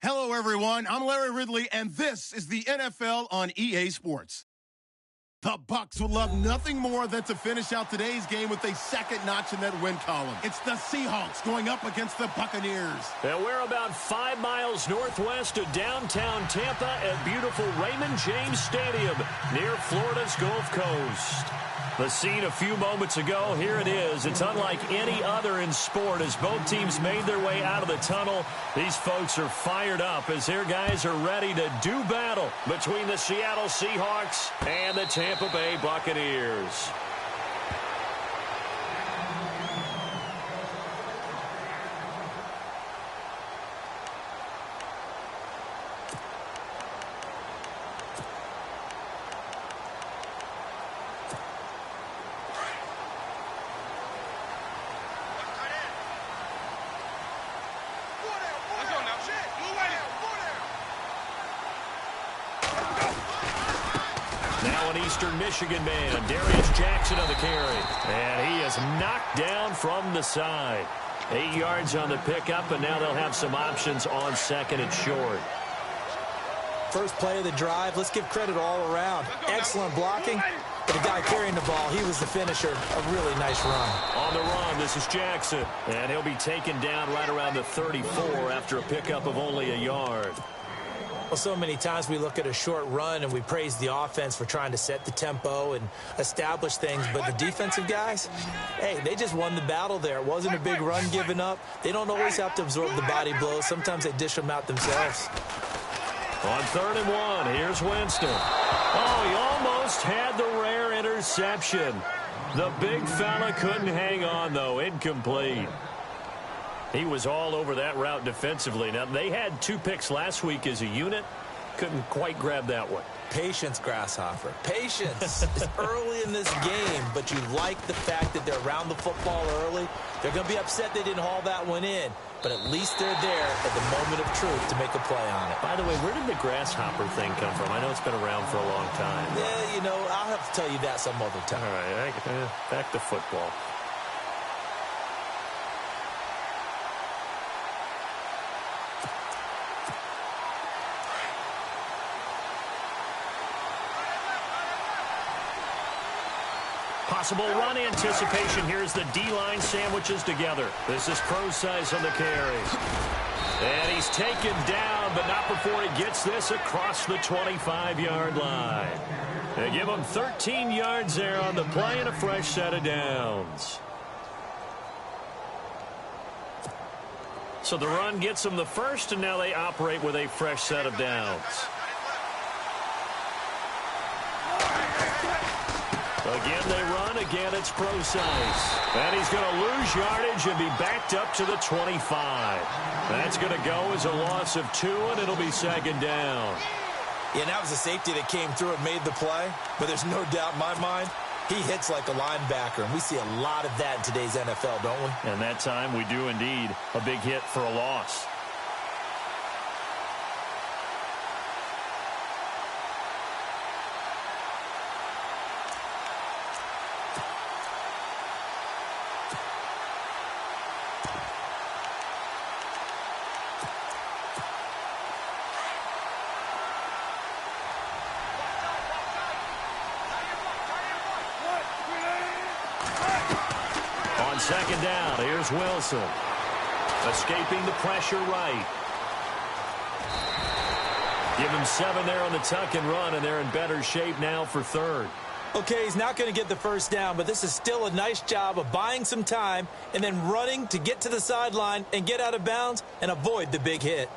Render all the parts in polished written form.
Hello, everyone. I'm Larry Ridley, and this is the NFL on EA Sports. The Bucs would love nothing more than to finish out today's game with a second notch in that win column. It's the Seahawks going up against the Buccaneers. And we're about 5 miles northwest of downtown Tampa at beautiful Raymond James Stadium near Florida's Gulf Coast. The scene a few moments ago, here it is. It's unlike any other in sport as both teams made their way out of the tunnel. These folks are fired up as their guys are ready to do battle between the Seattle Seahawks and the Tampa Bay Buccaneers. Now an Eastern Michigan man, Darius Jackson on the carry. And he is knocked down from the side. 8 yards on the pickup, and now they'll have some options on second and short. First play of the drive, let's give credit all around. Excellent blocking, but the guy carrying the ball, he was the finisher. A really nice run. On the run, this is Jackson. And he'll be taken down right around the 34 after a pickup of only a yard. Well, so many times we look at a short run and we praise the offense for trying to set the tempo and establish things, but the defensive guys, hey, they just won the battle there. It wasn't a big run given up. They don't always have to absorb the body blows. Sometimes they dish them out themselves. On 3rd and 1, here's Winston. Oh, he almost had the rare interception. The big fella couldn't hang on, though. Incomplete. He was all over that route defensively. Now, they had 2 picks last week as a unit. Couldn't quite grab that one. Patience, Grasshopper. Patience. It's early in this game, but you like the fact that they're around the football early. They're going to be upset they didn't haul that one in, but at least they're there at the moment of truth to make a play on it. By the way, where did the Grasshopper thing come from? I know it's been around for a long time. Yeah, you know, I'll have to tell you that some other time. All right, back to football. Possible run anticipation. Here's the D-line sandwiches together. This is Pro-Size on the carries. And he's taken down, but not before he gets this across the 25-yard line. They give him 13 yards there on the play and a fresh set of downs. So the run gets them the first, and now they operate with a fresh set of downs. Again, they run. Again, it's Pro-Size. And he's going to lose yardage and be backed up to the 25. That's going to go as a loss of 2, and it'll be 2nd down. Yeah, that was a safety that came through and made the play. But there's no doubt in my mind, he hits like a linebacker. And we see a lot of that in today's NFL, don't we? And that time, we do indeed. A big hit for a loss. On 2nd down, here's Wilson. Escaping the pressure right. Give him 7 there on the tuck and run, and they're in better shape now for 3rd. Okay, he's not going to get the first down, but this is still a nice job of buying some time and then running to get to the sideline and get out of bounds and avoid the big hit.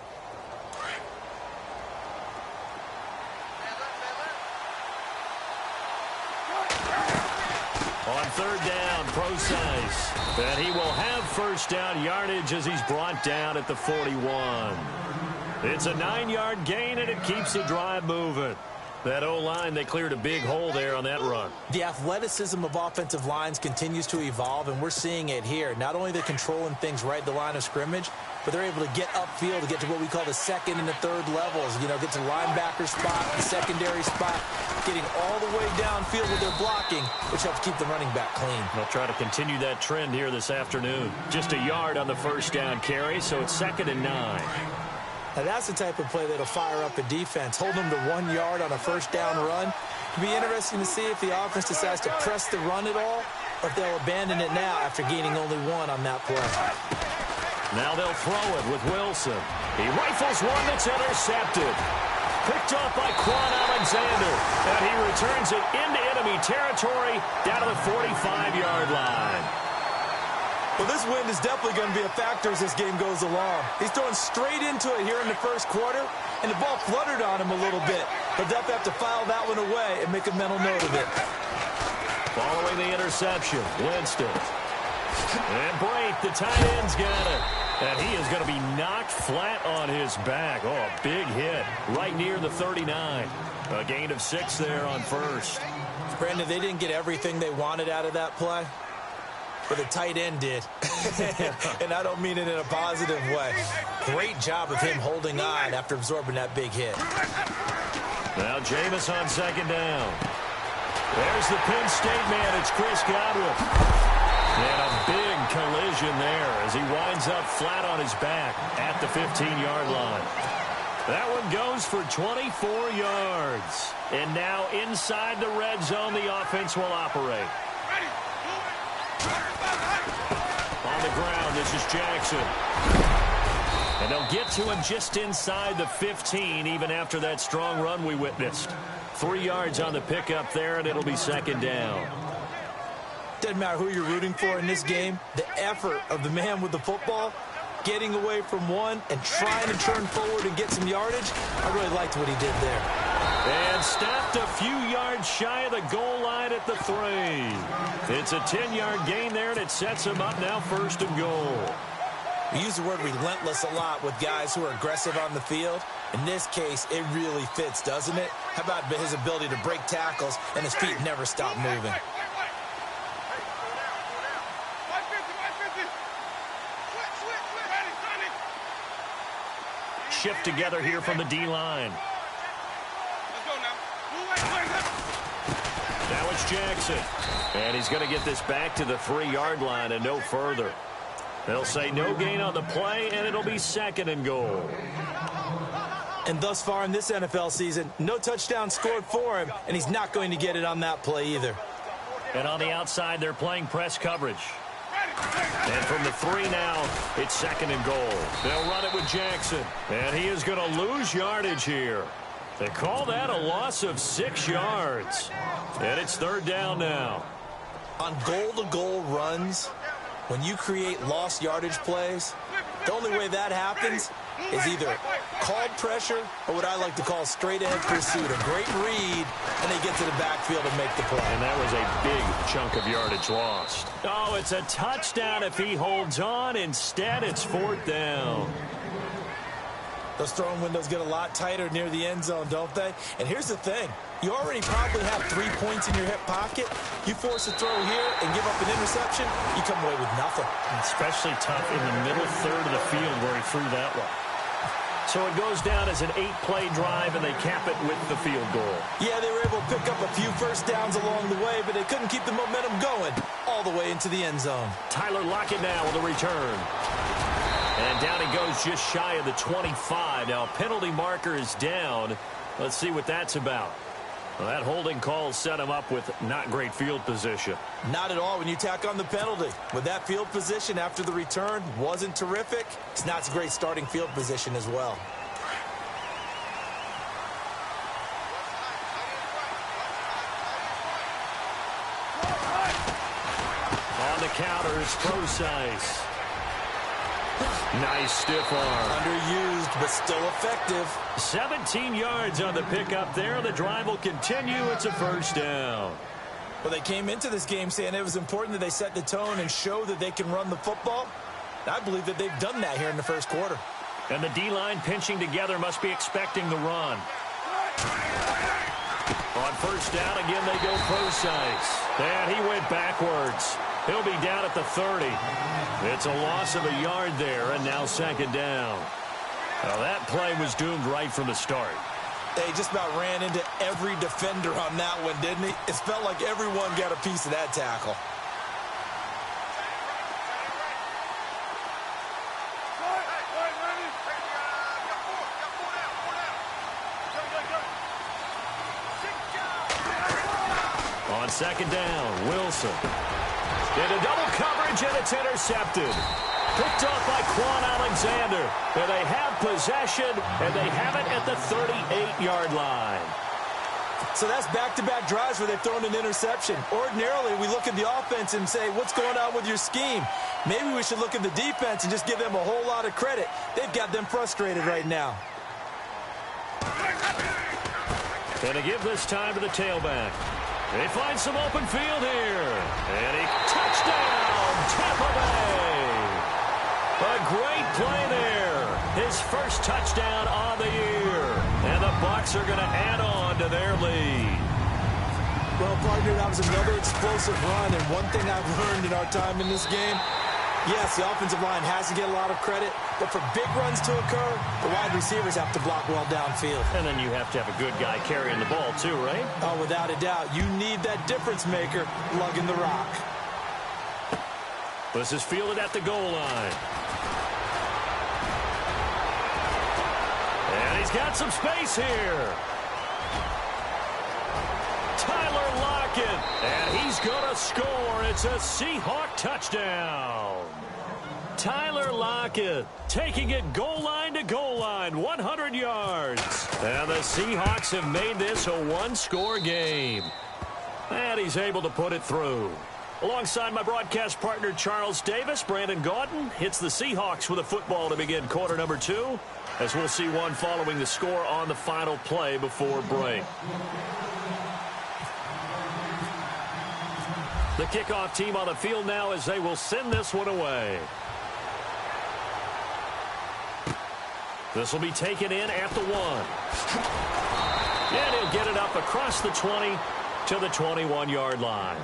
On 3rd down, Pro-Size. And he will have first down yardage as he's brought down at the 41. It's a 9-yard gain, and it keeps the drive moving. That O-line, they cleared a big hole there on that run. The athleticism of offensive lines continues to evolve, and we're seeing it here. Not only they're controlling things right at the line of scrimmage, but they're able to get upfield to get to what we call the 2nd and the 3rd levels. You know, get to the linebacker spot, the secondary spot, getting all the way downfield with their blocking, which helps keep the running back clean. They'll try to continue that trend here this afternoon. Just a yard on the first down carry, so it's 2nd and 9. Now, that's the type of play that'll fire up a defense. Hold them to 1 yard on a first down run. It'll be interesting to see if the offense decides to press the run at all, or if they'll abandon it now after gaining only 1 on that play. Now they'll throw it with Wilson. He rifles one that's intercepted. Picked up by Quan Alexander. And he returns it into enemy territory down to the 45-yard line. Well, this wind is definitely going to be a factor as this game goes along. He's throwing straight into it here in the first quarter, and the ball fluttered on him a little bit. He'll definitely have to file that one away and make a mental note of it. Following the interception, Winston. And Brate, the tight end's got it. And he is going to be knocked flat on his back. Oh, a big hit right near the 39. A gain of 6 there on first. Brandon, they didn't get everything they wanted out of that play, but the tight end did. And I don't mean it in a positive way. Great job of him holding on after absorbing that big hit. Now Jameis on second down. There's the Penn State man. It's Chris Godwin. And a big collision there as he winds up flat on his back at the 15-yard line. That one goes for 24 yards. And now inside the red zone, the offense will operate. On the ground, this is Jackson. And they'll get to him just inside the 15, even after that strong run we witnessed. 3 yards on the pickup there, and it'll be second down. Doesn't matter who you're rooting for in this game. The effort of the man with the football, getting away from one and trying to turn forward and get some yardage, I really liked what he did there. And stopped a few yards shy of the goal line at the 3. It's a 10-yard gain there, and it sets him up now first and goal. We use the word relentless a lot with guys who are aggressive on the field. In this case, it really fits, doesn't it? How about his ability to break tackles and his feet never stop moving? Shift together here from the D-line. Now it's Jackson. And he's going to get this back to the 3-yard line and no further. They'll say no gain on the play, and it'll be second and goal. And thus far in this NFL season, no touchdown scored for him, and he's not going to get it on that play either. And on the outside, they're playing press coverage. And from the 3 now, it's second and goal. They'll run it with Jackson. And he is going to lose yardage here. They call that a loss of 6 yards. And it's third down now. On goal-to-goal runs, when you create lost yardage plays, the only way that happens is either called pressure or what I like to call straight-ahead pursuit. A great read, and they get to the backfield and make the play. And that was a big chunk of yardage lost. Oh, it's a touchdown if he holds on. Instead, it's fourth down. Those throwing windows get a lot tighter near the end zone, don't they? And here's the thing. You already probably have 3 points in your hip pocket. You force a throw here and give up an interception, you come away with nothing. Especially tough in the middle third of the field where he threw that one. So it goes down as an 8-play drive, and they cap it with the field goal. Yeah, they were able to pick up a few first downs along the way, but they couldn't keep the momentum going all the way into the end zone. Tyler Lockett now with a return. And down he goes just shy of the 25. Now, penalty marker is down. Let's see what that's about. Well, that holding call set him up with not great field position. Not at all when you tack on the penalty. With that field position after the return wasn't terrific, it's not a great starting field position as well. On the counters, Procise. Nice stiff arm. Underused, but still effective. 17 yards on the pickup there. The drive will continue. It's a first down. Well, they came into this game saying it was important that they set the tone and show that they can run the football. I believe that they've done that here in the first quarter. And the D-line pinching together must be expecting the run. On first down, again, they go Procise. And he went backwards. He'll be down at the 30. It's a loss of a yard there, and now second down. Now that play was doomed right from the start. They just about ran into every defender on that one, didn't he? It felt like everyone got a piece of that tackle. second down, Wilson. Into double coverage, and it's intercepted. Picked off by Quan Alexander. And they have possession, and they have it at the 38-yard line. So that's back-to-back drives where they've thrown an interception. Ordinarily, we look at the offense and say, what's going on with your scheme? Maybe we should look at the defense and just give them a whole lot of credit. They've got them frustrated right now. And to give this time to the tailback. They find some open field here. And he touchdown, Tampa Bay. A great play there. His first touchdown on the year. And the Bucs are going to add on to their lead. Well, partner, that was another explosive run. And one thing I've learned in our time in this game, yes, the offensive line has to get a lot of credit, but for big runs to occur, the wide receivers have to block well downfield. And then you have to have a good guy carrying the ball too, right? Oh, without a doubt. You need that difference maker lugging the rock. This is fielded at the goal line. And he's got some space here. Tyler Lockett, and he's going to score. It's a Seahawk touchdown. Tyler Lockett taking it goal line to goal line, 100 yards. And the Seahawks have made this a one-score game. And he's able to put it through. Alongside my broadcast partner, Charles Davis, Brandon Gaudin hits the Seahawks with a football to begin quarter number 2, as we'll see one following the score on the final play before break. The kickoff team on the field now as they will send this one away. This will be taken in at the 1. And he'll get it up across the 20 to the 21-yard line.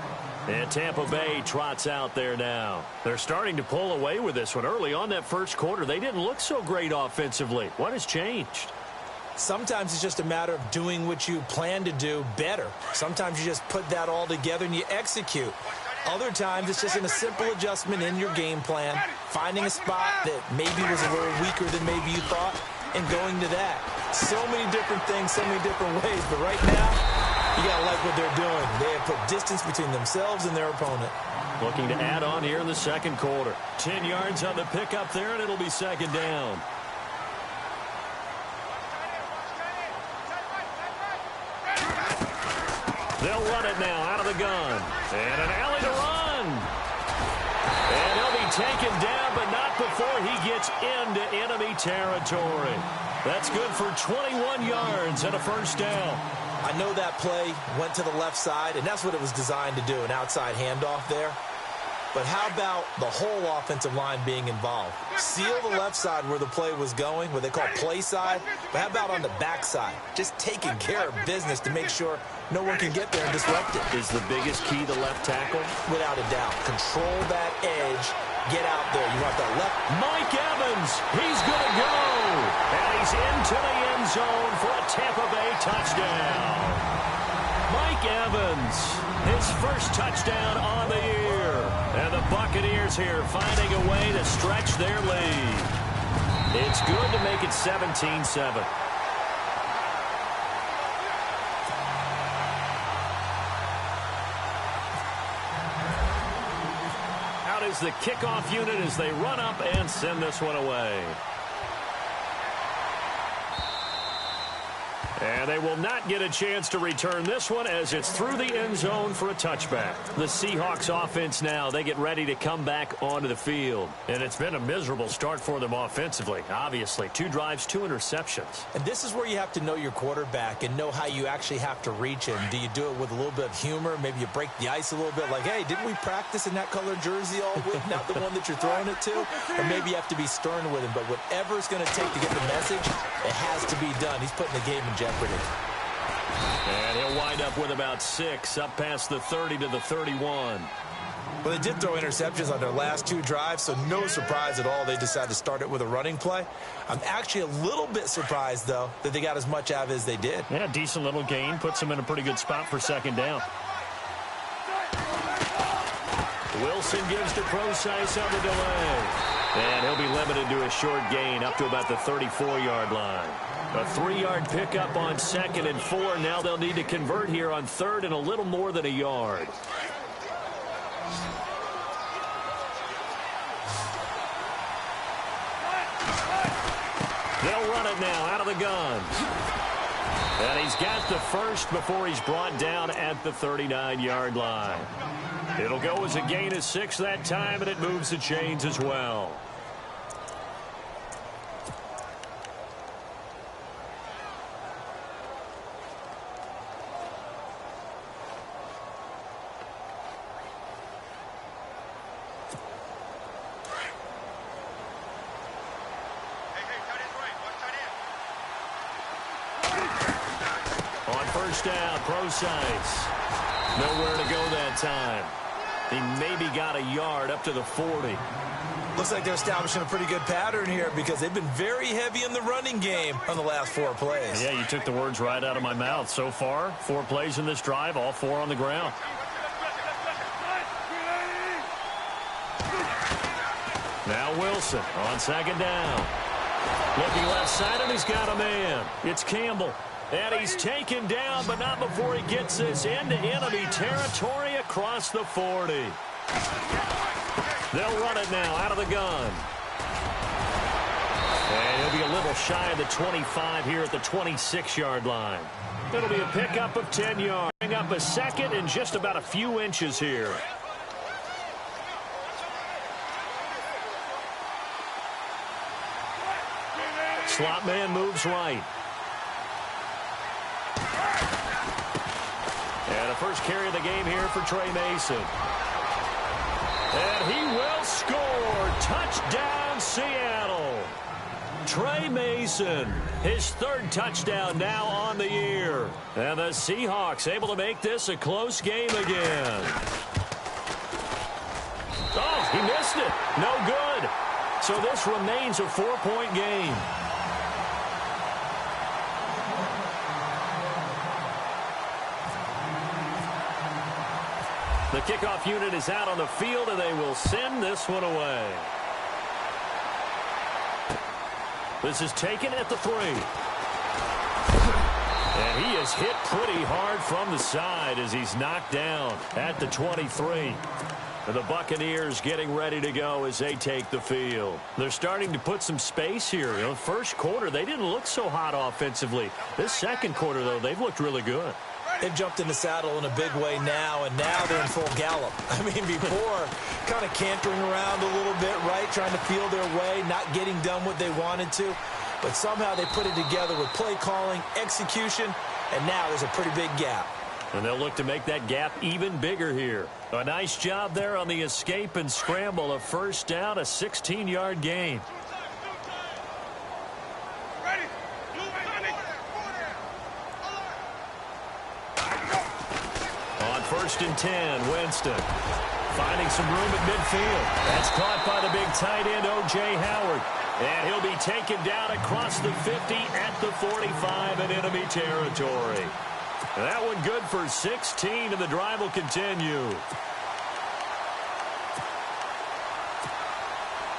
And Tampa Bay trots out there now. They're starting to pull away with this one. Early on that first quarter, they didn't look so great offensively. What has changed? Sometimes it's just a matter of doing what you plan to do better. Sometimes you just put that all together and you execute. Other times it's just in a simple adjustment in your game plan, finding a spot that maybe was a little weaker than maybe you thought, and going to that. So many different things, so many different ways. But right now, you got to like what they're doing. They have put distance between themselves and their opponent. Looking to add on here in the second quarter. 10 yards on the pickup there, and it'll be second down. They'll run it now out of the gun. And an alley to run. And he'll be taken down, but not before he gets into enemy territory. That's good for 21 yards and a first down. I know that play went to the left side, and that's what it was designed to do, an outside handoff there. But how about the whole offensive line being involved? Seal the left side where the play was going, what they call play side. But how about on the back side? Just taking care of business to make sure no one can get there and disrupt it. Is the biggest key the left tackle? Without a doubt. Control that edge. Get out there. You want that left. Mike Evans, he's going to go. And he's into the end zone for a Tampa Bay touchdown. Mike Evans, his first touchdown on the year. And the Buccaneers here finding a way to stretch their lead. It's good to make it 17-7. Out is the kickoff unit as they run up and send this one away. And they will not get a chance to return this one as it's through the end zone for a touchback. The Seahawks offense now, they get ready to come back onto the field. And it's been a miserable start for them offensively, obviously. 2 drives, 2 interceptions. And this is where you have to know your quarterback and know how you actually have to reach him. Do you do it with a little bit of humor? Maybe you break the ice a little bit like, hey, didn't we practice in that colored jersey all week? Not the one that you're throwing it to? Or maybe you have to be stern with him. But whatever it's going to take to get the message, it has to be done. He's putting the game in jeopardy. And he'll wind up with about 6 up past the 30 to the 31. Well, they did throw interceptions on their last 2 drives, so no surprise at all they decided to start it with a running play. I'm actually a little bit surprised, though, that they got as much out of it as they did. Yeah, decent little gain. Puts them in a pretty good spot for second down. Wilson gives to Procise on the delay. And he'll be limited to a short gain up to about the 34-yard line. A 3-yard pickup on 2nd and 4. Now they'll need to convert here on 3rd and a little more than a yard. They'll run it now out of the guns. And he's got the first before he's brought down at the 39-yard line. It'll go as a gain of 6 that time, and it moves the chains as well. First down, Procise. Nowhere to go that time. He maybe got a yard up to the 40. Looks like they're establishing a pretty good pattern here because they've been very heavy in the running game on the last 4 plays. Yeah, you took the words right out of my mouth. So far, 4 plays in this drive, all 4 on the ground. Now Wilson on 2nd down. Looking left side, and he's got a man. It's Campbell. And he's taken down, but not before he gets this into enemy territory across the 40. They'll run it now out of the gun. And he'll be a little shy of the 25 here at the 26-yard line. It'll be a pickup of 10 yards. Bring up a 2nd and just about a few inches here. Slot man moves right. And a first carry of the game here for Trey Mason. And he will score. Touchdown, Seattle. Trey Mason, his 3rd touchdown now on the year. And the Seahawks able to make this a close game again. Oh, he missed it. No good. So this remains a 4-point game. The kickoff unit is out on the field, and they will send this one away. This is taken at the 3. And he is hit pretty hard from the side as he's knocked down at the 23. And the Buccaneers getting ready to go as they take the field. They're starting to put some space here. You know, first quarter, they didn't look so hot offensively. This second quarter, though, they've looked really good. They've jumped in the saddle in a big way now, and now they're in full gallop. I mean, before, kind of cantering around a little bit, right, trying to feel their way, not getting done what they wanted to. But somehow they put it together with play calling, execution, and now there's a pretty big gap. And they'll look to make that gap even bigger here. A nice job there on the escape and scramble. A first down, a 16-yard gain. On 1st and 10, Winston finding some room at midfield. That's caught by the big tight end, O.J. Howard. And he'll be taken down across the 50 at the 45 in enemy territory. And that one good for 16, and the drive will continue.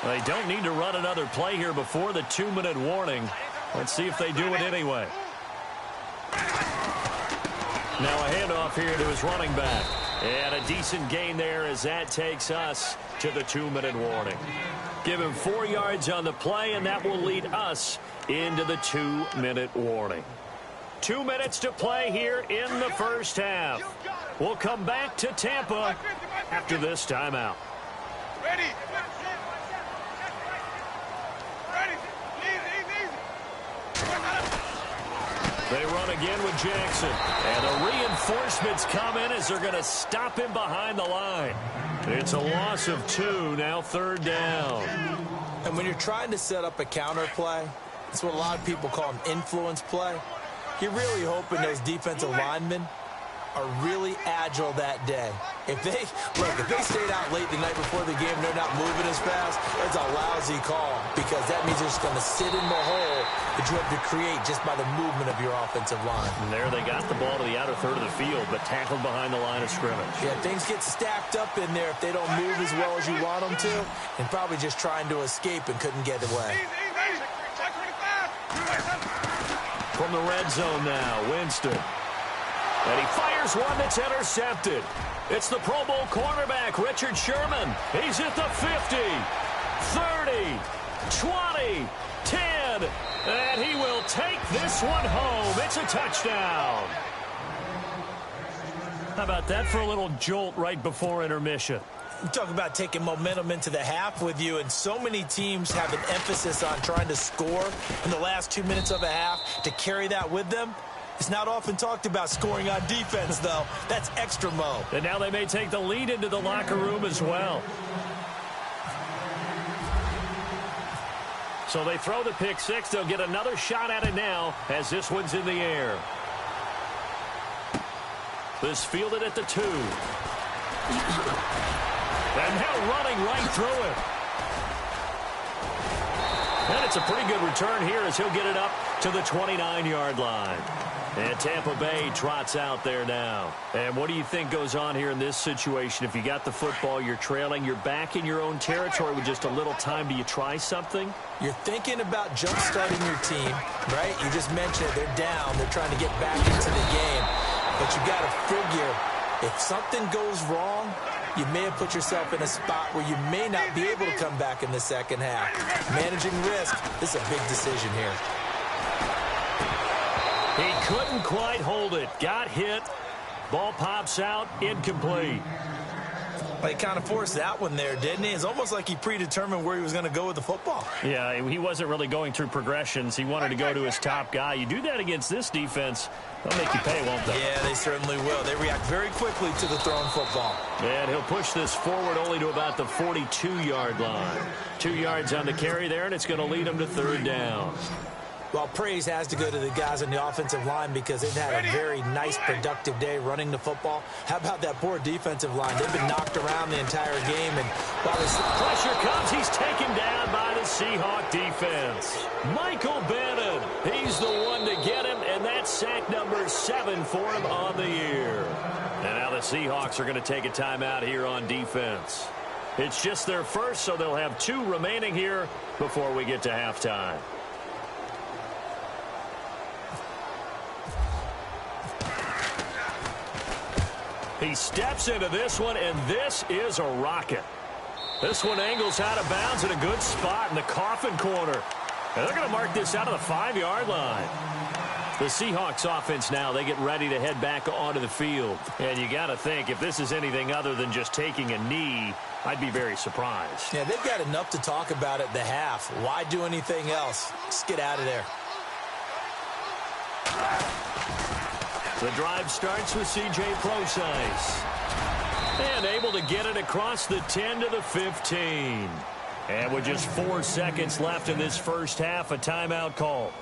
They don't need to run another play here before the 2-minute warning. Let's see if they do it anyway. Now a handoff here to his running back. And a decent gain there as that takes us to the 2-minute warning. Give him 4 yards on the play, and that will lead us into the 2-minute warning. 2 minutes to play here in the first half. We'll come back to Tampa after this timeout. Ready. They run again with Jackson. And the reinforcements come in as they're going to stop him behind the line. It's a loss of 2, now 3rd down. And when you're trying to set up a counter play, it's what a lot of people call an influence play. You're really hoping those defensive linemen are really agile that day. If they stayed out late the night before the game and they're not moving as fast, it's a lousy call because that means they're just going to sit in the hole that you have to create just by the movement of your offensive line. And there they got the ball to the outer third of the field, but tackled behind the line of scrimmage. Yeah, things get stacked up in there if they don't move as well as you want them to, and probably just trying to escape and couldn't get away. from the red zone now. Winston. And he fires one that's intercepted. It's the Pro Bowl cornerback, Richard Sherman. He's at the 50, 30, 20, 10, and he will take this one home. It's a touchdown. How about that for a little jolt right before intermission? You talk about taking momentum into the half with you, and so many teams have an emphasis on trying to score in the last 2 minutes of a half to carry that with them. It's not often talked about scoring on defense, though. That's extra mo. And now they may take the lead into the locker room as well. So they throw the pick six. They'll get another shot at it now as this one's in the air. This fielded at the 2. And now running right through it. And it's a pretty good return here as he'll get it up to the 29-yard line. And Tampa Bay trots out there now. And what do you think goes on here in this situation? If you got the football, you're trailing, you're back in your own territory with just a little time. Do you try something? You're thinking about jump-starting your team, right? You just mentioned it. They're down. They're trying to get back into the game. But you got to figure, if something goes wrong, you may have put yourself in a spot where you may not be able to come back in the second half. Managing risk, this is a big decision here. He couldn't quite hold it. Got hit. Ball pops out. Incomplete. Well, he kind of forced that one there, didn't he? It's almost like he predetermined where he was going to go with the football. Yeah, he wasn't really going through progressions. He wanted to go to his top guy. You do that against this defense, they'll make you pay, won't they? Yeah, they certainly will. They react very quickly to the thrown football. And he'll push this forward only to about the 42-yard line. 2 yards on the carry there, and it's going to lead him to third down. Well, praise has to go to the guys on the offensive line because they've had a very nice, productive day running the football. How about that poor defensive line? They've been knocked around the entire game. And while this pressure comes, he's taken down by the Seahawk defense. Michael Bannon, he's the one to get him, and that's sack number 7 for him on the year. And now the Seahawks are going to take a timeout here on defense. It's just their first, so they'll have 2 remaining here before we get to halftime. He steps into this one, and this is a rocket. This one angles out of bounds in a good spot in the coffin corner. And they're going to mark this out of the 5-yard line. The Seahawks offense now, they get ready to head back onto the field. And you got to think, if this is anything other than just taking a knee, I'd be very surprised. Yeah, they've got enough to talk about at the half. Why do anything else? Just get out of there. The drive starts with C.J. Prosise. And able to get it across the 10 to the 15. And with just 4 seconds left in this first half, a timeout call.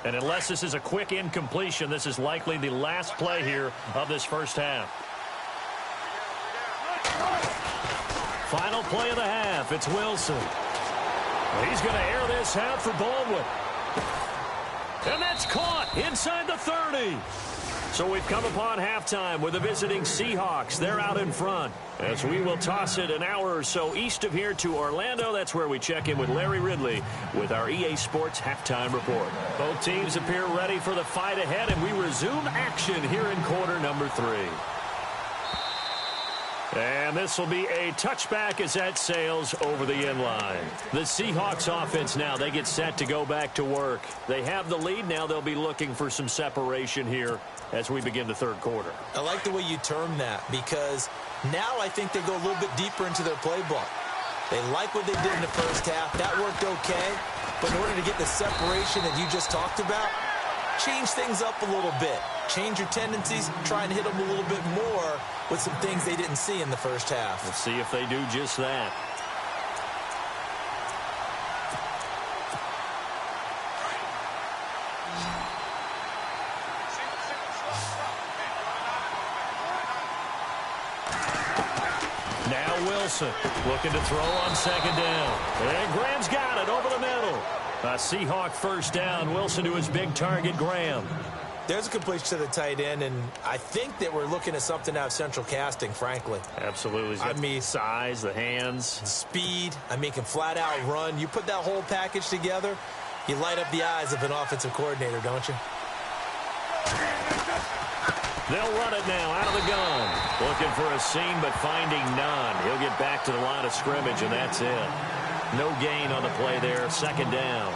And unless this is a quick incompletion, this is likely the last play here of this first half. Final play of the half. It's Wilson. He's going to air this out for Baldwin. And that's caught inside the 30. So we've come upon halftime with the visiting Seahawks. They're out in front as we will toss it an hour or so east of here to Orlando. That's where we check in with Larry Ridley with our EA Sports halftime report. Both teams appear ready for the fight ahead, and we resume action here in quarter number 3. And this will be a touchback as that sails over the end line. The Seahawks offense now, they get set to go back to work. They have the lead now. They'll be looking for some separation here as we begin the third quarter. I like the way you term that because now I think they go a little bit deeper into their playbook. They like what they did in the first half. That worked okay. But in order to get the separation that you just talked about, change things up a little bit. Change your tendencies, try and hit them a little bit more with some things they didn't see in the first half. Let's see if they do just that. Now Wilson looking to throw on second down. And Graham's got it over the middle. A Seahawk first down. Wilson to his big target, Graham. There's a completion to the tight end, and I think that we're looking at something out of central casting, frankly. Absolutely. I mean, size, the hands. Speed. I mean, can flat out run. You put that whole package together, You light up the eyes of an offensive coordinator, don't you? They'll run it now out of the gun. Looking for a seam, but finding none. He'll get back to the line of scrimmage, and that's it. No gain on the play there, second down.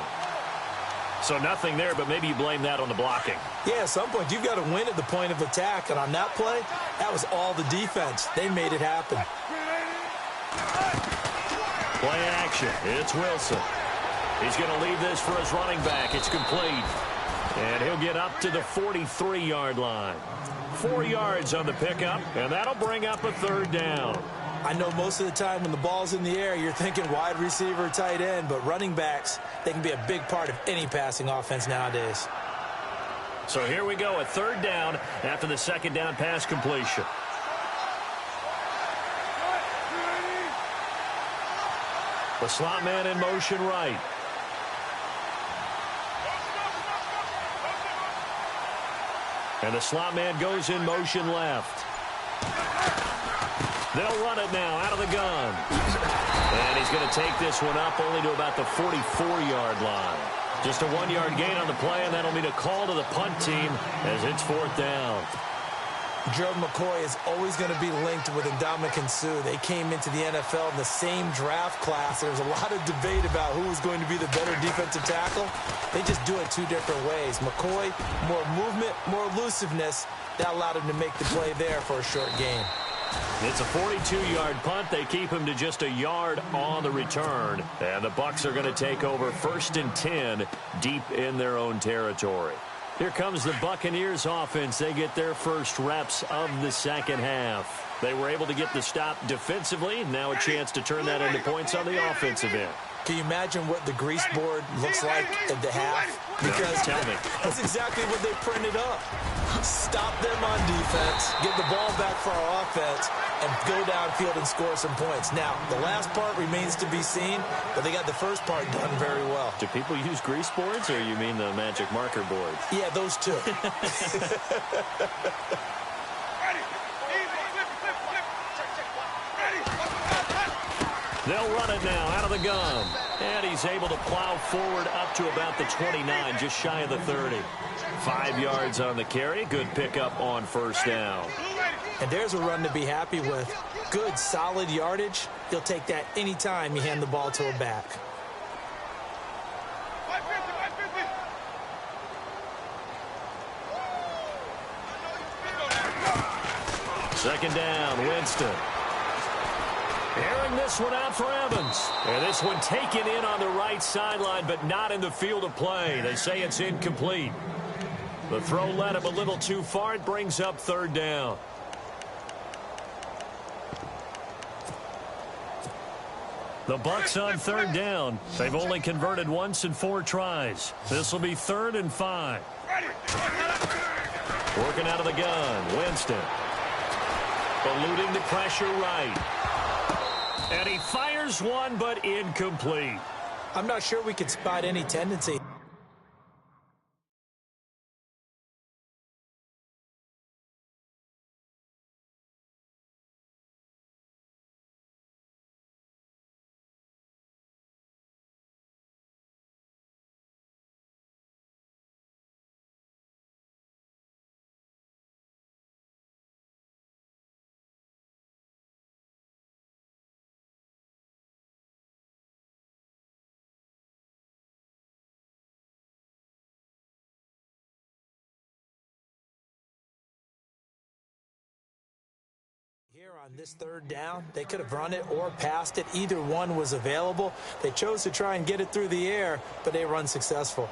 So nothing there, but maybe you blame that on the blocking. Yeah, at some point, you've got to win at the point of attack, and on that play, that was all the defense. They made it happen. Play action. It's Wilson. He's going to leave this for his running back. It's complete. And he'll get up to the 43-yard line. 4 yards on the pickup, and that'll bring up a third down. I know most of the time when the ball's in the air, you're thinking wide receiver, tight end, but running backs, they can be a big part of any passing offense nowadays. So here we go, a third down after the second down pass completion. The slot man in motion right. And the slot man goes in motion left. They'll run it now out of the gun. And he's going to take this one up only to about the 44-yard line. Just a 1-yard gain on the play, and that'll mean a call to the punt team as it's fourth down. Gerald McCoy is always going to be linked with Ndamukong Suh. They came into the NFL in the same draft class. There was a lot of debate about who was going to be the better defensive tackle. They just do it two different ways. McCoy, more movement, more elusiveness. That allowed him to make the play there for a short gain. It's a 42-yard punt. They keep him to just a yard on the return. And the Bucs are going to take over 1st and 10 deep in their own territory. Here comes the Buccaneers offense. They get their first reps of the second half. They were able to get the stop defensively. Now a chance to turn that into points on the offensive end. Can you imagine what the grease board looks like at the half? Because tell me. That's exactly what they printed up. Stop them on defense, get the ball back for our offense, and go downfield and score some points. Now, the last part remains to be seen, but they got the first part done very well. Do people use grease boards, or you mean the magic marker boards? Yeah, those two. They'll run it now out of the gun. And he's able to plow forward up to about the 29, just shy of the 30. 5 yards on the carry. Good pickup on first down. And there's a run to be happy with. Good, solid yardage. He'll take that anytime you hand the ball to a back. Second down, Winston. Airing this one out for Evans. And this one taken in on the right sideline, but not in the field of play. They say it's incomplete. The throw led him a little too far. It brings up third down. The Bucs on third down. They've only converted once in 4 tries. This will be 3rd and 5. Working out of the gun, Winston. Eluding the pressure right. And he fires one, but incomplete. I'm not sure we could spot any tendency. Here on this third down, they could have run it or passed it. Either one was available. They chose to try and get it through the air, but they were unsuccessful.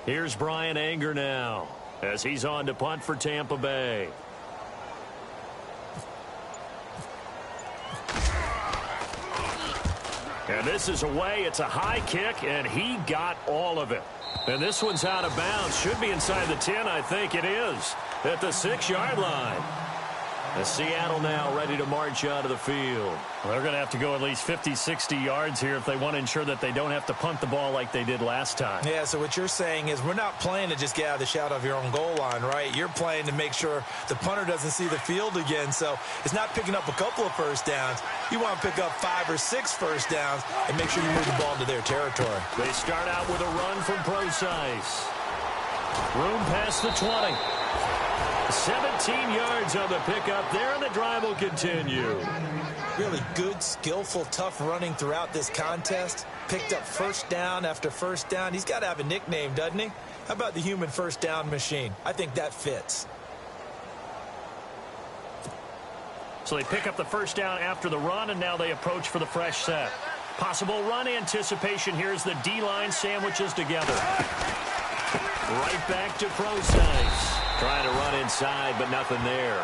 Here's Brian Anger now as he's on to punt for Tampa Bay. And this is away. It's a high kick, and he got all of it. And this one's out of bounds. Should be inside the 10, I think it is, at the 6-yard line. Seattle now ready to march onto the field. Well, they're going to have to go at least 50, 60 yards here if they want to ensure that they don't have to punt the ball like they did last time. Yeah, so what you're saying is we're not playing to just get out of the shadow of your own goal line, right? You're playing to make sure the punter doesn't see the field again. So it's not picking up a couple of first downs. You want to pick up 5 or 6 first downs and make sure you move the ball into their territory. They start out with a run from Procise. Room past the 20. 17 yards on the pickup there, and the drive will continue. Really good, skillful, tough running throughout this contest. Picked up first down after first down. He's got to have a nickname, doesn't he? How about the human first down machine? I think that fits. So they pick up the first down after the run, and now they approach for the fresh set. Possible run anticipation. Here's the D-line sandwiches together. Right back to Procise. Trying to run inside, but nothing there.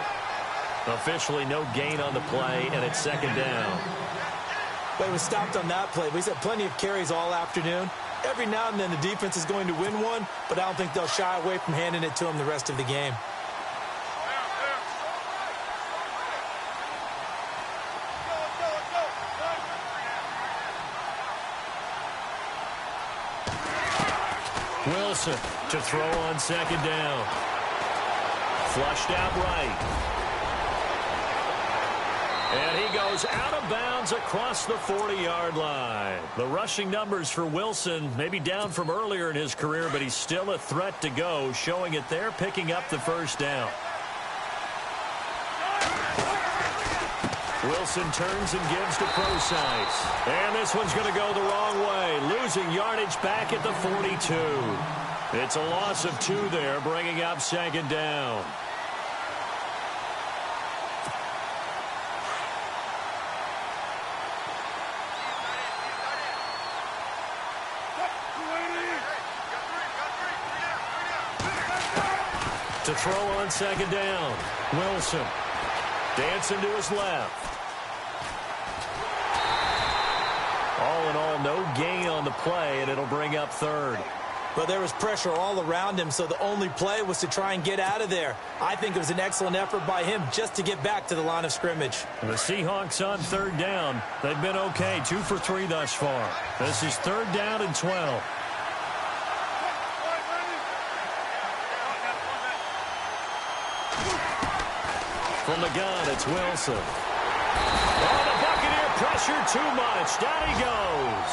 Officially no gain on the play, and it's second down. But he was stopped on that play. He's had plenty of carries all afternoon. Every now and then the defense is going to win one, but I don't think they'll shy away from handing it to him the rest of the game. Wilson to throw on second down. Flushed out right. And he goes out of bounds across the 40-yard line. The rushing numbers for Wilson maybe down from earlier in his career, but he's still a threat to go, showing it there, picking up the first down. Wilson turns and gives to Procise. And this one's going to go the wrong way, losing yardage back at the 42. It's a loss of 2 there, bringing up second down. To throw on second down, Wilson dancing to his left. All in all, no gain on the play, and it'll bring up third. But there was pressure all around him, so the only play was to try and get out of there. I think it was an excellent effort by him just to get back to the line of scrimmage. The Seahawks on third down. They've been okay, 2 for 3 thus far. This is third down and 12. From the gun, it's Wilson. Oh, the Buccaneer pressure too much. Down he goes.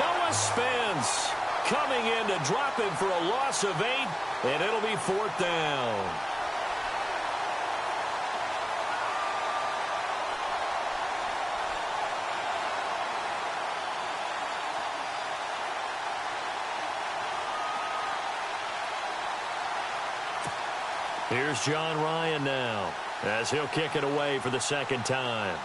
Noah Spence coming in to drop him for a loss of 8, and it'll be fourth down. Here's John Ryan now, as he'll kick it away for the second time.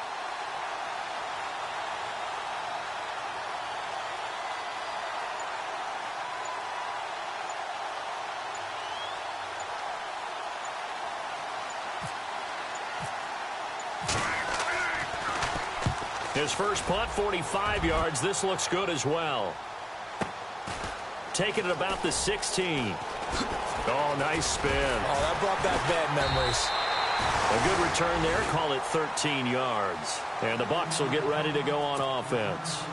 His first punt, 45 yards. This looks good as well. Taking it about the 16. Oh, nice spin. Oh, that brought back bad memories. A good return there. Call it 13 yards. And the Bucs will get ready to go on offense.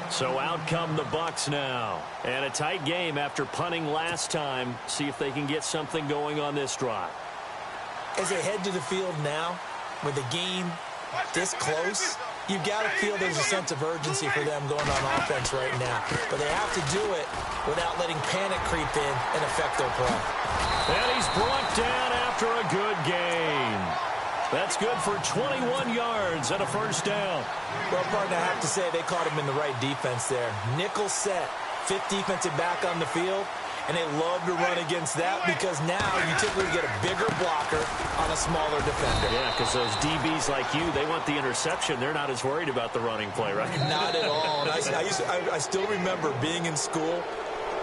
So out come the Bucs now. And a tight game after punting last time. See if they can get something going on this drive. As they head to the field now, with the game this close, you've got to feel there's a sense of urgency for them going on offense right now. But they have to do it without letting panic creep in and affect their play. And he's brought down after a good game. That's good for 21 yards and a first down. Well, partner, I have to say they caught him in the right defense there. Nickel set, 5th defensive back on the field. And they love to run against that because now you typically get a bigger blocker on a smaller defender. Yeah, because those DBs like you, they want the interception. They're not as worried about the running play, right? Not at all. And I still remember being in school,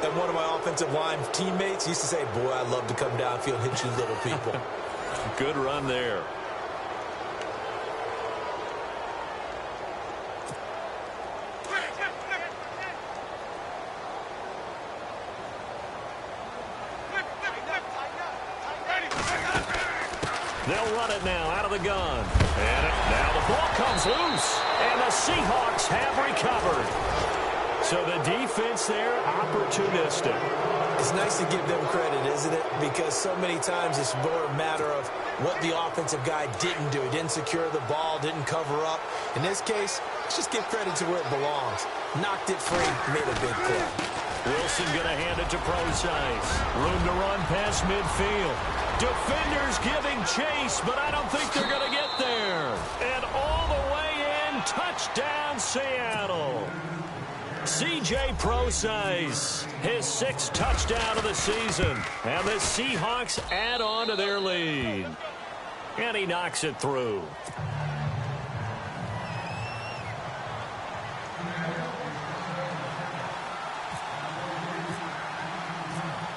and one of my offensive line teammates used to say, boy, I'd love to come downfield and hit you little people. Good run there. They'll run it now out of the gun. And now the ball comes loose. And the Seahawks have recovered. So the defense there, opportunistic. It's nice to give them credit, isn't it? Because so many times it's more a matter of what the offensive guy didn't do. He didn't secure the ball, didn't cover up. In this case, let's just give credit to where it belongs. Knocked it free, made a big play. Wilson going to hand it to Procise. Room to run past midfield. Defenders giving chase, but I don't think they're going to get there. And all the way in, touchdown Seattle. C.J. Procise, his 6th touchdown of the season. And the Seahawks add on to their lead. And he knocks it through.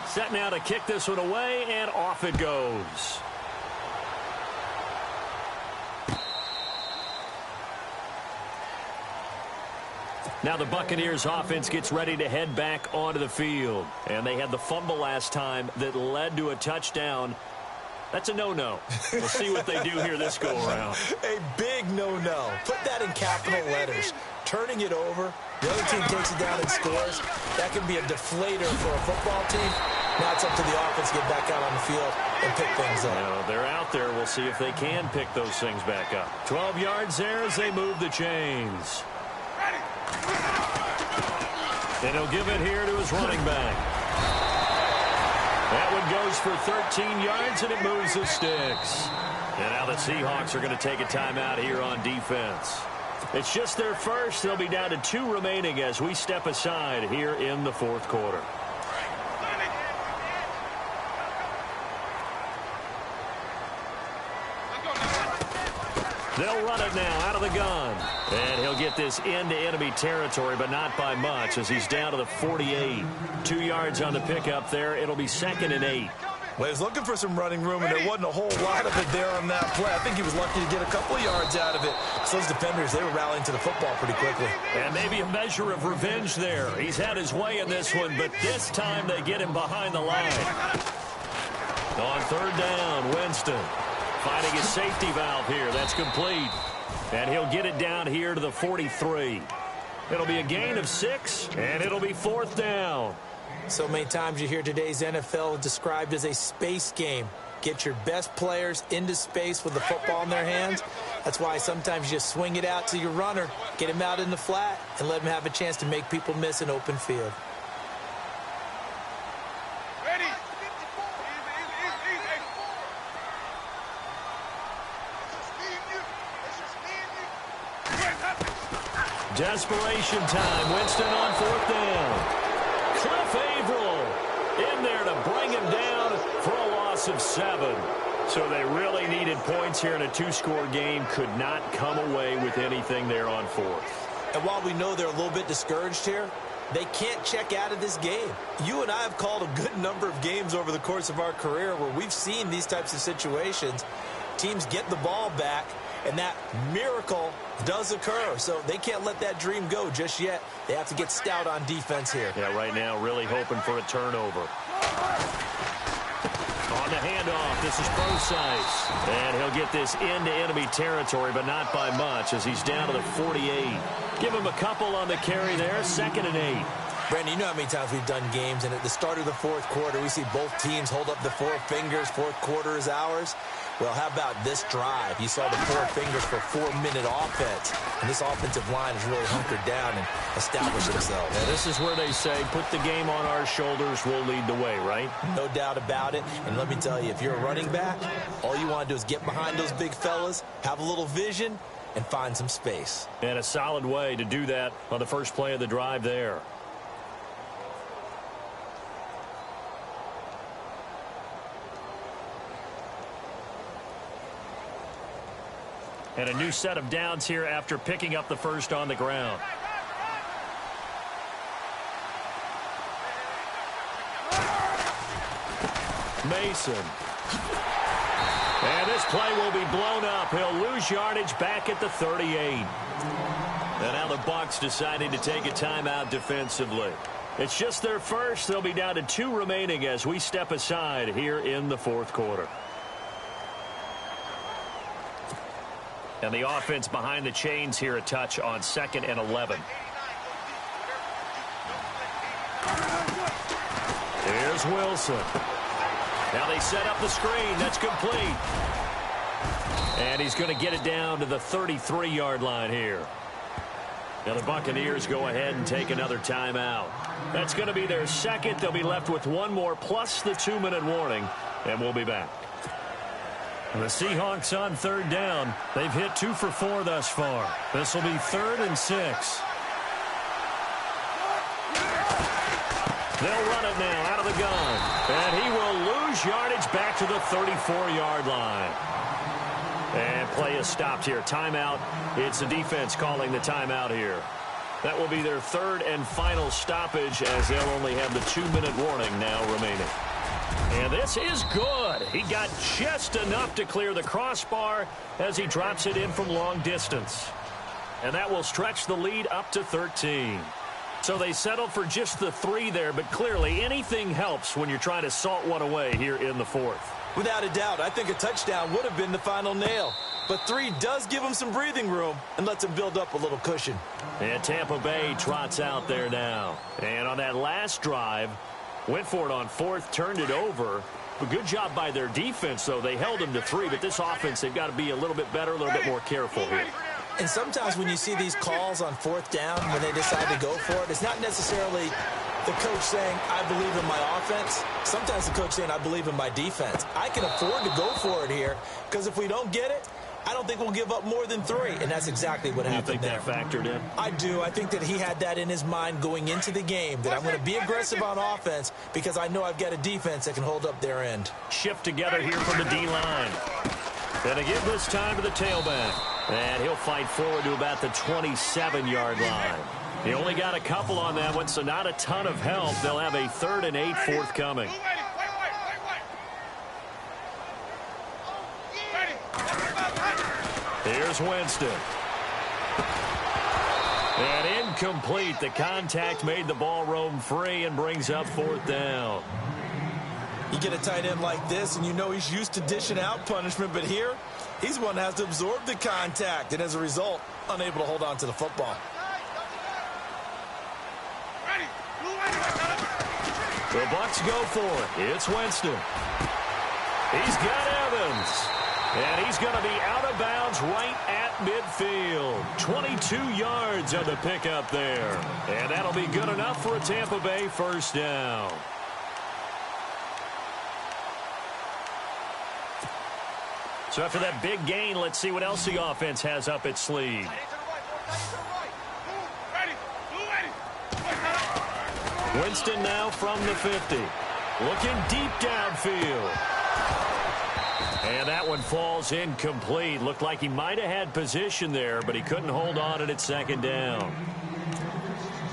Set now to kick this one away, and off it goes. Now the Buccaneers offense gets ready to head back onto the field. And they had the fumble last time that led to a touchdown. That's a no-no. We'll see what they do here this go-around. A big no-no. Put that in capital letters. Turning it over, the other team takes it down and scores. That can be a deflator for a football team. Now it's up to the offense to get back out on the field and pick things up. Now they're out there. We'll see if they can pick those things back up. 12 yards there as they move the chains. And he'll give it here to his running back. That one goes for 13 yards, and it moves the sticks. And now the Seahawks are going to take a timeout here on defense. It's just their first. They'll be down to 2 remaining as we step aside here in the 4th quarter. They'll run it now out of the gun. And he'll get this into enemy territory, but not by much as he's down to the 48. 2 yards on the pickup there. It'll be 2nd and 8. Well, he was looking for some running room, and there wasn't a whole lot of it there on that play. I think he was lucky to get a couple of yards out of it. So those defenders, they were rallying to the football pretty quickly. And maybe a measure of revenge there. He's had his way in this one, but this time they get him behind the line. On 3rd down, Winston finding his safety valve here. That's complete. And he'll get it down here to the 43. It'll be a gain of 6, and it'll be 4th down. So many times you hear today's NFL described as a space game. Get your best players into space with the football in their hands. That's why sometimes you just swing it out to your runner, get him out in the flat, and let him have a chance to make people miss an open field. Desperation time. Winston on 4th down. Cliff Averill in there to bring him down for a loss of 7. So they really needed points here in a 2-score game. Could not come away with anything there on 4th. And while we know they're a little bit discouraged here, they can't check out of this game. You and I have called a good number of games over the course of our career where we've seen these types of situations. Teams get the ball back, and that miracle does occur. So they can't let that dream go just yet. They have to get stout on defense here. Yeah, right now really hoping for a turnover. On the handoff, this is Procise. And he'll get this into enemy territory, but not by much as he's down to the 48. Give him a couple on the carry there, 2nd and 8. Brandon, you know how many times we've done games, and at the start of the 4th quarter, we see both teams hold up the 4 fingers. 4th quarter is ours. Well, how about this drive? You saw the 4 fingers for 4-minute offense. And this offensive line has really hunkered down and established themselves. Yeah, this is where they say, put the game on our shoulders, we'll lead the way, right? No doubt about it. And let me tell you, if you're a running back, all you want to do is get behind those big fellas, have a little vision, and find some space. And a solid way to do that on the first play of the drive there. And a new set of downs here after picking up the first on the ground. Mason. And this play will be blown up. He'll lose yardage back at the 38. And now the Bucs deciding to take a timeout defensively. It's just their first. They'll be down to 2 remaining as we step aside here in the 4th quarter. And the offense behind the chains here a touch on 2nd and 11. Here's Wilson. Now they set up the screen. That's complete. And he's going to get it down to the 33-yard line here. Now the Buccaneers go ahead and take another timeout. That's going to be their second. They'll be left with one more plus the 2-minute warning, and we'll be back. The Seahawks on 3rd down. They've hit 2 for 4 thus far. This will be 3rd and 6. They'll run it now out of the gun. And he will lose yardage back to the 34-yard line. And play is stopped here. Timeout. It's the defense calling the timeout here. That will be their 3rd and final stoppage as they'll only have the 2-minute warning now remaining. And this is good. He got just enough to clear the crossbar as he drops it in from long distance. And that will stretch the lead up to 13. So they settled for just the 3 there, but clearly anything helps when you're trying to salt one away here in the 4th. Without a doubt, I think a touchdown would have been the final nail. But 3 does give him some breathing room and lets him build up a little cushion. And Tampa Bay trots out there now. And on that last drive, went for it on 4th, turned it over. A good job by their defense, though. They held him to 3, but this offense, they've got to be a little bit better, a little bit more careful here. And sometimes when you see these calls on 4th down, when they decide to go for it, it's not necessarily the coach saying, I believe in my offense. Sometimes the coach saying, I believe in my defense. I can afford to go for it here because if we don't get it, I don't think we'll give up more than 3, and that's exactly what happened there. You think that factored in? I do. I think that he had that in his mind going into the game, that I'm going to be aggressive on offense because I know I've got a defense that can hold up their end. Shift together here from the D-line. And to give this time to the tailback. And he'll fight forward to about the 27-yard line. He only got a couple on that one, so not a ton of help. They'll have a 3rd and 8 forthcoming. Here's Winston. And incomplete. The contact made the ball roam free and brings up 4th down. You get a tight end like this, and you know he's used to dishing out punishment, but here, he's one that has to absorb the contact, and as a result, unable to hold on to the football. The Bucs go for it. It's Winston. He's got Evans. And he's going to be out of bounds right at midfield. 22 yards on the pickup there. And that'll be good enough for a Tampa Bay 1st down. So after that big gain, let's see what else the offense has up its sleeve. Winston now from the 50. Looking deep downfield. And that one falls incomplete. Looked like he might have had position there, but he couldn't hold on at 2nd down.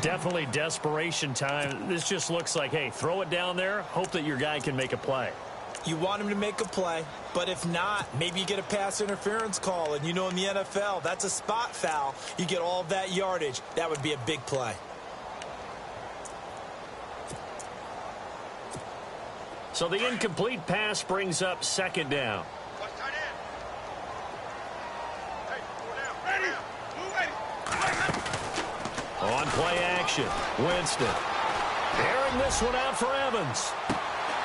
Definitely desperation time. This just looks like, hey, throw it down there, hope that your guy can make a play. You want him to make a play, but if not, maybe you get a pass interference call, and you know in the NFL, that's a spot foul. You get all of that yardage. That would be a big play. So the incomplete pass brings up 2nd down. On play action, Winston. Airing this one out for Evans.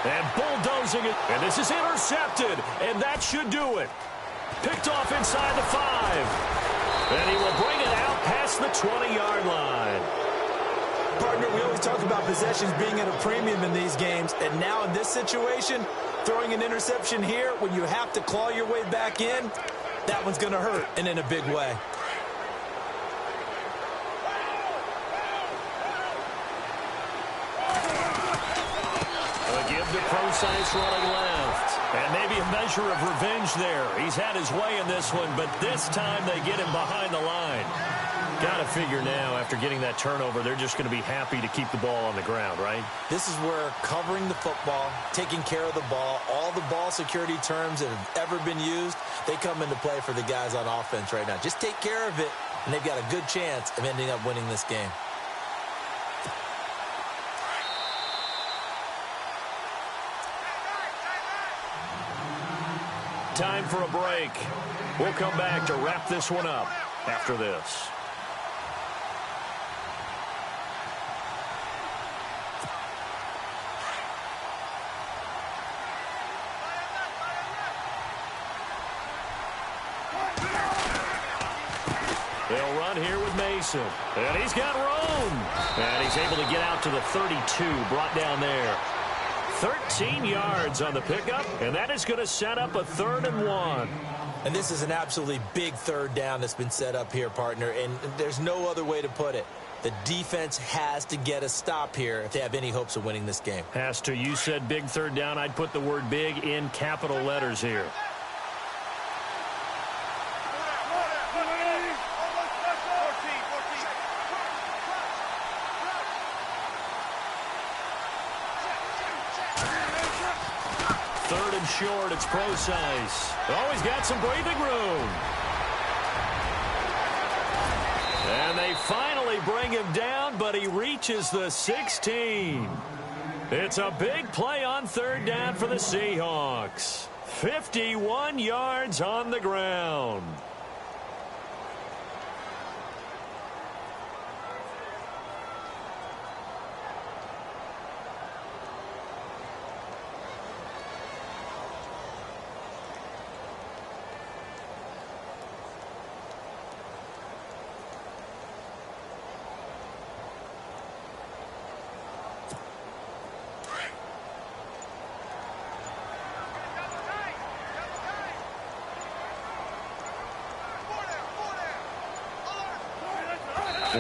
And bulldozing it. And this is intercepted. And that should do it. Picked off inside the 5. And he will bring it out past the 20-yard line. Partner, we always talk about possessions being at a premium in these games. And now in this situation, throwing an interception here when you have to claw your way back in, that one's going to hurt, and in a big way. Give to Procise running left. And maybe a measure of revenge there. He's had his way in this one, but this time they get him behind the line. Got to figure now, after getting that turnover, they're just going to be happy to keep the ball on the ground, right? This is where covering the football, taking care of the ball, all the ball security terms that have ever been used, they come into play for the guys on offense right now. Just take care of it, and they've got a good chance of ending up winning this game. Time for a break. We'll come back to wrap this one up after this. They'll run here with Mason. And he's got room. And he's able to get out to the 32, brought down there. 13 yards on the pickup, and that is going to set up a 3rd and 1. And this is an absolutely big 3rd down that's been set up here, partner, and there's no other way to put it. The defense has to get a stop here if they have any hopes of winning this game. Has to. You said big 3rd down. I'd put the word big in capital letters here. Short, it's Procise. Oh, he's got some breathing room. And they finally bring him down, but he reaches the 16. It's a big play on 3rd down for the Seahawks. 51 yards on the ground.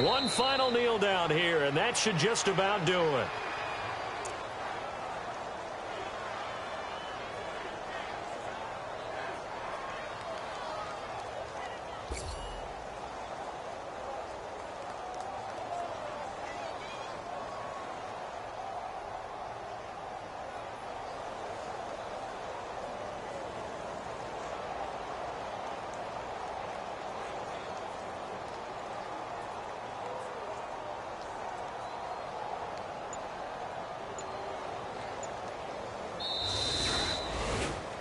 One final kneel down here, and that should just about do it.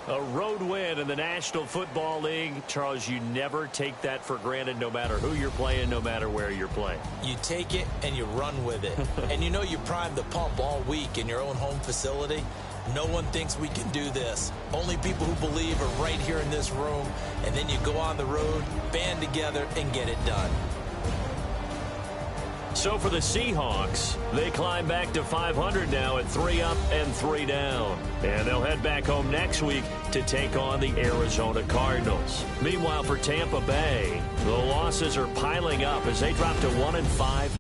A road win in the National Football League. Charles, you never take that for granted no matter who you're playing, no matter where you're playing. You take it and you run with it. And you know you primed the pump all week in your own home facility. No one thinks we can do this. Only people who believe are right here in this room. And then you go on the road, band together, and get it done. So for the Seahawks, they climb back to 500 now at 3 up and 3 down. And they'll head back home next week to take on the Arizona Cardinals. Meanwhile, for Tampa Bay, the losses are piling up as they drop to 1-5.